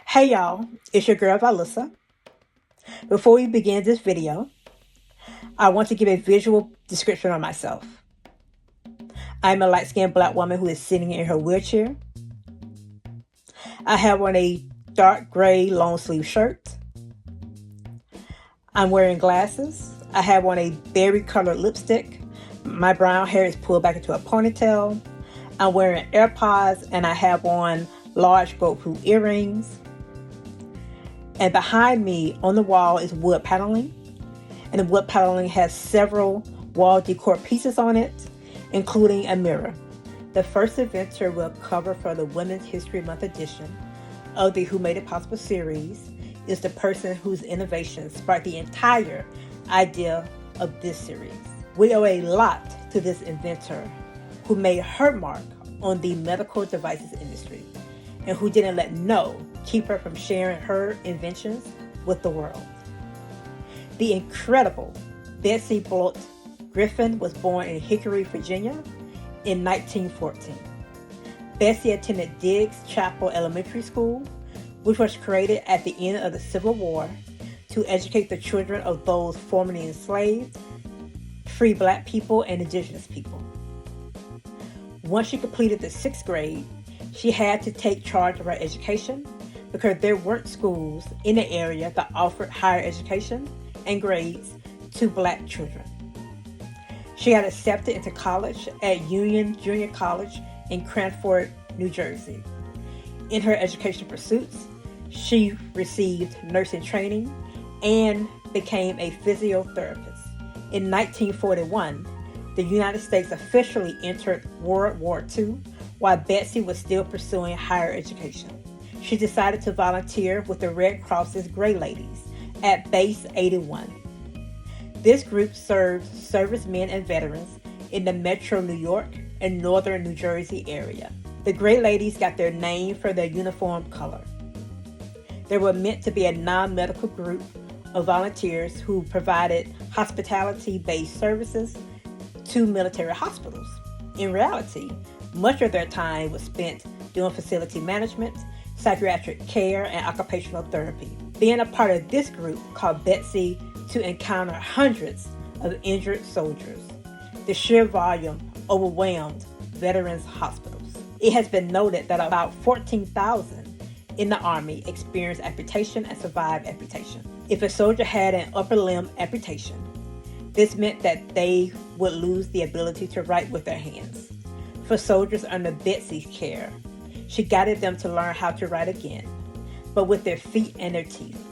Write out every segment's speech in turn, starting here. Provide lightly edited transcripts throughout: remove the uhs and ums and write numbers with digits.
Hey y'all, it's your girl Valissa. Before we begin this video, I want to give a visual description of myself. I'm a light-skinned black woman who is sitting in her wheelchair. I have on a dark gray long sleeve shirt. I'm wearing glasses. I have on a berry colored lipstick. My brown hair is pulled back into a ponytail. I'm wearing AirPods and I have on large gold hoop earrings. And behind me on the wall is wood paneling. And the wood paneling has several wall decor pieces on it, including a mirror. The first Inventor we'll cover for the Women's History Month edition of the Who Made It Possible series is the person whose innovation sparked the entire idea of this series. We owe a lot to this inventor who made her mark on the medical devices industry and who didn't let no keep her from sharing her inventions with the world. The incredible Bessie Blount Griffin was born in Hickory, Virginia in 1914. Bessie attended Diggs Chapel Elementary School, which was created at the end of the Civil War to educate the children of those formerly enslaved, free black people, and indigenous people. Once she completed the 6th grade, she had to take charge of her education because there weren't schools in the area that offered higher education and grades to black children. She got accepted into college at Union Junior College in Cranford, New Jersey. In her education pursuits, she received nursing training and became a physiotherapist. In 1941, the United States officially entered World War II while Bessie was still pursuing higher education. She decided to volunteer with the Red Cross's Gray Ladies at Base 81. This group served servicemen and veterans in the metro New York and northern New Jersey area. The Gray Ladies got their name for their uniform color. They were meant to be a non-medical group of volunteers who provided hospitality-based services to military hospitals. In reality, much of their time was spent doing facility management, psychiatric care, and occupational therapy. Being a part of this group caused Bessie to encounter hundreds of injured soldiers. The sheer volume overwhelmed veterans' hospitals. It has been noted that about 14,000 in the Army experienced amputation and survived amputation. If a soldier had an upper limb amputation, this meant that they would lose the ability to write with their hands. For soldiers under Bessie's care, she guided them to learn how to write again, but with their feet and their teeth.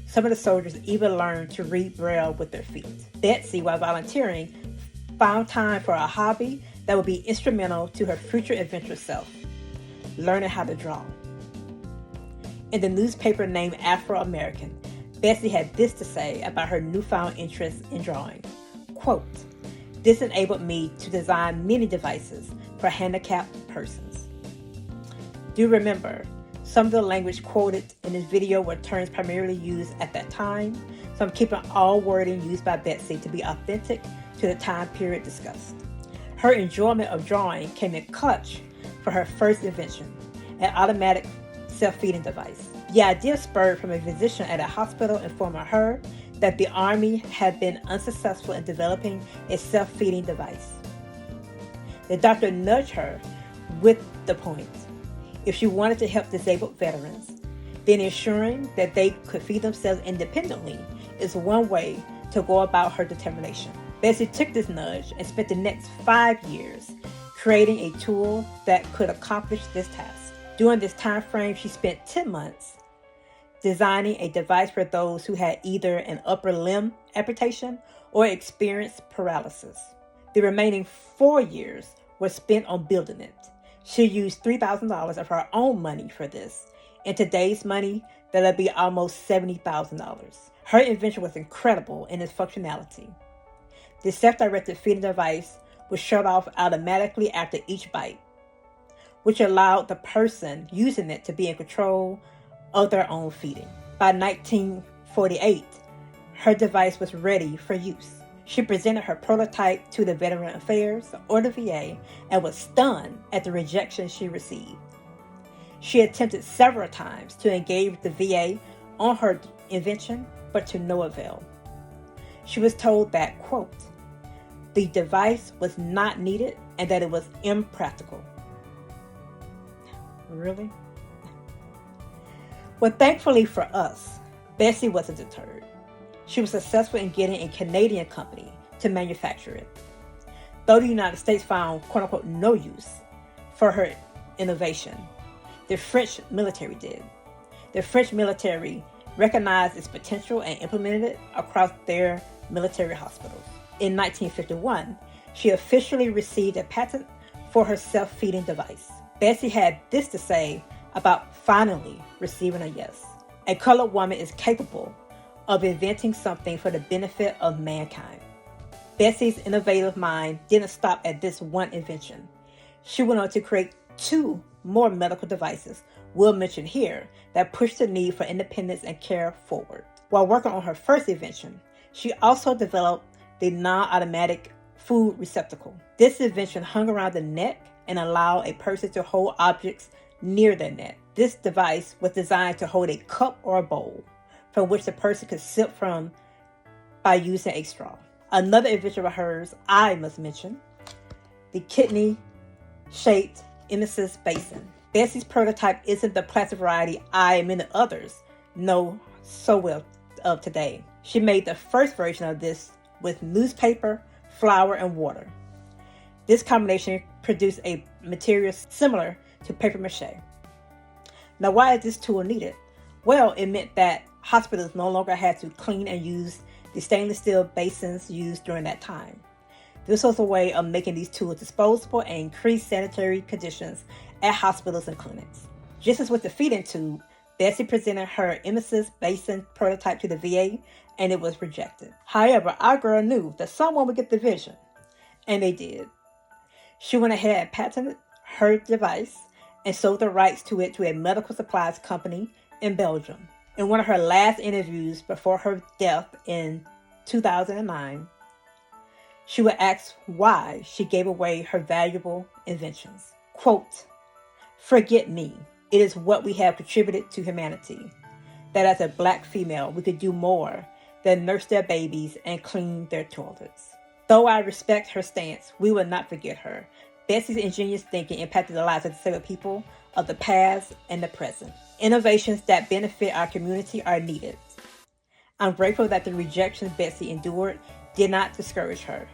Some of the soldiers even learned to read Braille with their feet. Bessie, while volunteering, found time for a hobby that would be instrumental to her future adventurous self, learning how to draw. In the newspaper named Afro-American, Bessie had this to say about her newfound interest in drawing. Quote, "This enabled me to design many devices for handicapped persons." Do remember, some of the language quoted in this video were terms primarily used at that time, so I'm keeping all wording used by Bessie to be authentic to the time period discussed. Her enjoyment of drawing came in clutch for her first invention, an automatic self-feeding device. The idea spurred from a physician at a hospital informing her that the Army had been unsuccessful in developing a self-feeding device. The doctor nudged her with the point: if she wanted to help disabled veterans, then ensuring that they could feed themselves independently is one way to go about her determination. Bessie took this nudge and spent the next 5 years creating a tool that could accomplish this task. During this time frame, she spent 10 months designing a device for those who had either an upper limb amputation or experienced paralysis. The remaining 4 years were spent on building it. She used $3,000 of her own money for this. In today's money, that'll be almost $70,000. Her invention was incredible in its functionality. The self-directed feeding device was shut off automatically after each bite, which allowed the person using it to be in control of their own feeding. By 1948, her device was ready for use. She presented her prototype to the Veteran Affairs, or the VA, and was stunned at the rejection she received. She attempted several times to engage with the VA on her invention, but to no avail. She was told that, quote, the device was not needed and that it was impractical. Really? Well, thankfully for us, Bessie wasn't deterred. She was successful in getting a Canadian company to manufacture it. Though the United States found, quote-unquote, no use for her innovation, the French military did. The French military recognized its potential and implemented it across their military hospitals. In 1951, she officially received a patent for her self-feeding device. Bessie had this to say about finally receiving a yes. A colored woman is capable of inventing something for the benefit of mankind. Bessie's innovative mind didn't stop at this one invention. She went on to create 2 more medical devices we'll mention here that pushed the need for independence and care forward. While working on her first invention, she also developed the non-automatic food receptacle. This invention hung around the neck and allowed a person to hold objects near their neck. This device was designed to hold a cup or a bowl from which the person could sip from by using a straw. Another invention of hers I must mention, the kidney-shaped emesis basin. Bessie's prototype isn't the plastic variety I and many others know so well of today. She made the first version of this with newspaper, flour, and water. This combination produced a material similar to paper mache. Now, why is this tool needed? Well, it meant that hospitals no longer had to clean and use the stainless steel basins used during that time. This was a way of making these tools disposable and increase sanitary conditions at hospitals and clinics. Just as with the feeding tube, Bessie presented her emesis basin prototype to the VA, and it was rejected. However, our girl knew that someone would get the vision, and they did. She went ahead and patented her device and sold the rights to it to a medical supplies company in Belgium. In one of her last interviews before her death in 2009, she was asked why she gave away her valuable inventions. Quote, forget me. It is what we have contributed to humanity. That as a Black female, we could do more than nurse their babies and clean their toilets. Though I respect her stance, we will not forget her. Bessie's ingenious thinking impacted the lives of disabled people of the past and the present. Innovations that benefit our community are needed. I'm grateful that the rejections Bessie endured did not discourage her.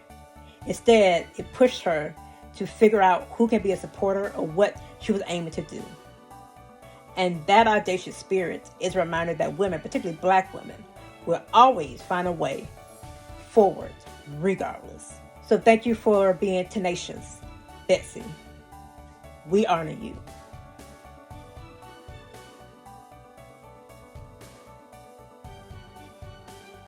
Instead, it pushed her to figure out who can be a supporter of what she was aiming to do. And that audacious spirit is a reminder that women, particularly Black women, will always find a way forward, regardless. So thank you for being tenacious, Bessie. We honor you.